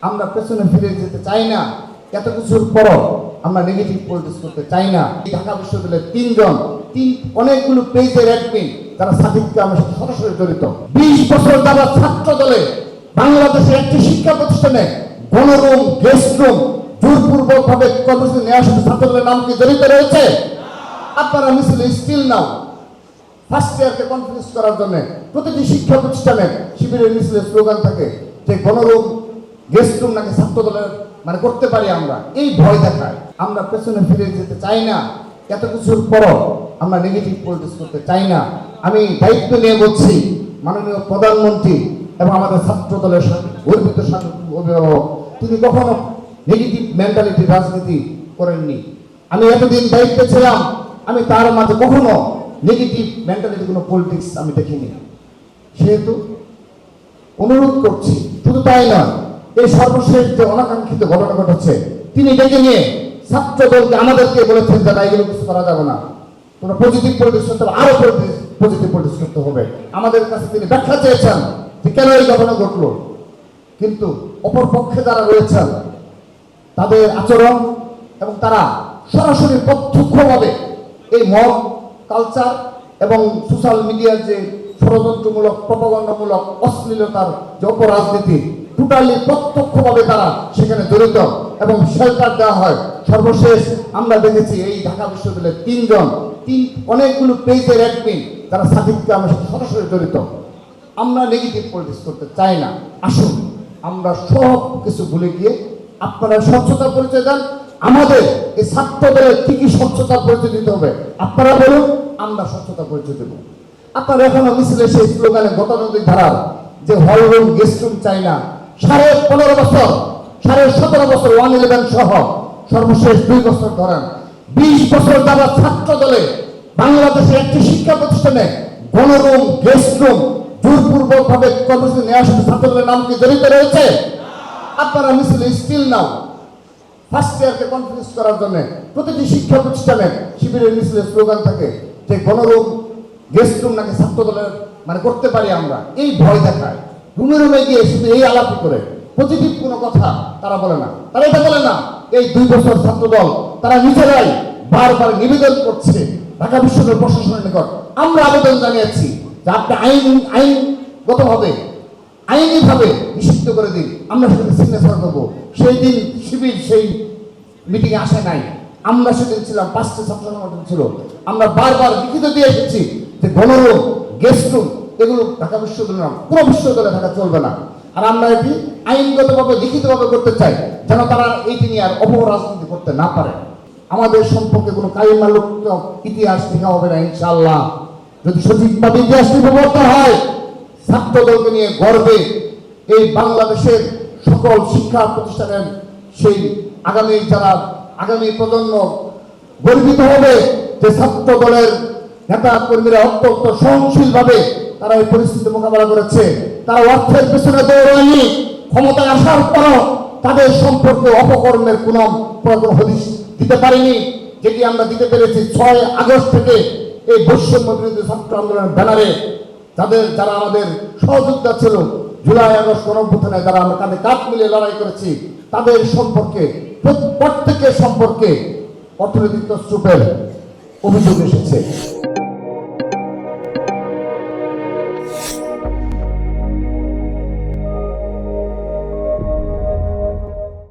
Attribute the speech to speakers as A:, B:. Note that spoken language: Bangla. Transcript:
A: আমরা পেছনে ফিরে যেতে চাই না। এত কিছুর পরও আমরা নেগেটিভ পলিটিক্স করতে চাই না। ঢাকা বিশ্ববিদ্যালয়ের অনেকগুলো পেজের অ্যাডমিন যারা সাদিককে আমার সাথে সরাসরি জড়িত। 20 বছর যারা ছাত্র দলে বাংলাদেশের একটি শিক্ষা প্রতিষ্ঠানে গণরুম, গেস্ট রুম জোরপূর্বক ভাবে কর্মসূচি নেওয়ার সাথে ছাত্র দলের নাম কি জড়িত রয়েছে? আপনারা মিছিলে স্টিল নাও ফার্স্ট ইয়ারকে কনফিউজ করার জন্য প্রতিটি শিক্ষা প্রতিষ্ঠানে শিবিরের মিছিলে স্লোগান থাকে যে গণরুম, গেস্ট রুম নাকি ছাত্র দলের করতে পারি আমরা, এই ভয় দেখায়। আমরা পেছনে ফিরে যেতে চাই না। এত কিছুর পরও আমরা নেগেটিভ পলিটিক্স করতে চাই না। আমি দায়িত্ব নিয়ে বলছি, মাননীয় প্রধানমন্ত্রী এবং আমাদের ছাত্র দলের গর্বিত অভিভাবক, তিনি কখনো নেগেটিভ মেন্টালিটি রাজনীতি করেননি। আমি এতদিন দায়িত্বে ছিলাম, আমি তার মাঝে কখনো নেগেটিভ মেন্টালিটি কোনো পলিটিক্স আমি দেখিনি। সেহেতু অনুরোধ করছি, শুধু তাই নয়, এই সর্বশেষ যে অনাকাঙ্ক্ষিত ঘটনা ঘটেছে, তিনি ডেকে নিয়ে ছাত্র দলকে আমাদেরকে বলেছেন যারা এগুলো কিছু করা যাবে না, তোমরা পজিটিভ পলিটিক্স করতে হবে, আরো পজিটিভ পলিটিক্স করতে হবে। আমাদের কাছে তিনি ব্যাখ্যা চেয়েছেন যে কেন এই ঘটনা ঘটলো, কিন্তু অপর পক্ষে যারা রয়েছেন তাদের আচরণ এবং তারা সরাসরি প্রত্যক্ষভাবে এই মব কালচার এবং সোশ্যাল মিডিয়ার যে ষড়যন্ত্রমূলক, প্রপাগান্ডামূলক, অশ্লীলতার যে অপরাজনীতি, টোটালি প্রত্যক্ষভাবে তারা সেখানে জড়িত এবং শেল্টার দেওয়া হয়। সর্বশেষ আমরা দেখেছি এই ঢাকা বিশ্ববিদ্যালয়ের অনেকগুলো পেজের অ্যাডমিন যারা সাদিককে আমার সাথে সরাসরি জড়িত। আমরা নেগেটিভ পলিটিক্স করতে চাই না। আসুন আমরা সব কিছু ভুলে গিয়ে আপনারা স্বচ্ছতার পরিচয় দেন। আমাদের এই ছাত্রদের কি কি স্বচ্ছতার পরিচয় দিতে হবে আপনারা বলুন, আমরা স্বচ্ছতার পরিচয় দেব। আপনারা এখনো মিছিলে সেই স্লোগানে গতানুগতিক ধারার যে হল রুম, গেস্ট রুম চাই না, 15.5 বছর, 17.5 বছর 111 সহ সর্বশেষ 2 বছর ধরেন 20 বছর যারা ছাত্র দলে বাংলাদেশের একটি শিক্ষা প্রতিষ্ঠানে গণরুম, গেস্ট রুম জোরপূর্বক ভাবে কর্মসূচি নেওয়ার সাথে ছাত্র দলের নাম কি জড়িত রয়েছে? আপনারা মিছিলে স্টিল নাও ফার্স্ট ইয়ারকে কনফিউজ করার জন্য প্রতিটি শিক্ষা প্রতিষ্ঠানে শিবিরের মিছিলে স্লোগান থাকে যে গণরুম, গেস্ট রুম নাকি ছাত্র দলের করতে পারি আমরা, এই ভয় দেখায়। রুমে রুমে গিয়ে শুধু এই আলাপি করে পজিটিভ কোনো কথা তারা বলে না। তারা এটা বলে না, এই 2 বছর ছাত্র দল তারা নিজেরাই বারবার নিবেদন করছে ঢাকা বিশ্ববিদ্যালয় প্রশাসনের নিকট। আমরা আবেদন জানিয়েছি যে আপনি আইনগতভাবে, আইনিভাবে নিষিদ্ধ করে দিন, আমরা সেখানে সিগনেচার করবো। সেই দিন শিবির সেই মিটিংয়ে আসে নাই। আমরা সেদিন ছিলাম, 5টি ছাত্র সংগঠন ছিল। আমরা বারবার লিখিত দিয়ে এসেছি যে গণরুম, গেস্ট রুম এগুলো ঢাকা বিশ্ববিদ্যালয় পুরো বিশ্ববিদ্যালয়ে থাকা চলবে না। আর আমরা এটি আইনগতভাবে লিখিতভাবে করতে চাই যেন তারা এইটি নিয়ে আর অপরাজনীতি করতে না পারে। আমাদের সম্পর্কে কোনো কালিমালুক্ত ইতিহাস লেখা হবে না ইনশাআল্লাহ। যদি সঠিকভাবে ইতিহাস লিপিবদ্ধ হয়, ছাত্র দলকে নিয়ে গর্বে এই বাংলাদেশের সকল শিক্ষা প্রতিষ্ঠানের সেই আগামী প্রজন্ম গর্বিত হবে যে ছাত্র দলের নেতা কর্মীরা অত্যন্ত সহনশীল ভাবে তারা এই পরিস্থিতি মোকাবেলা করেছে। তারা অর্থের পেছনে দৌড়ায়নি, ক্ষমতায় আসার পরও তাদের সম্পর্কে অপকর্মের কোনো হদিশ দিতে পারেনি, যেটি আমরা দিতে পেরেছি 6 আগস্ট থেকে এই বৈষম্য বিরোধী ছাত্র আন্দোলনের ব্যানারে যারা আমাদের সহযোদ্ধা ছিল, জুলাই আগস্ট গণঅভ্যুত্থানে যারা আমরা কাঁধে কাঁধ মিলিয়ে লড়াই করেছি, তাদের সম্পর্কে প্রত্যেকের সম্পর্কে অর্থনৈতিক তছরূপের অভিযোগ এসেছে।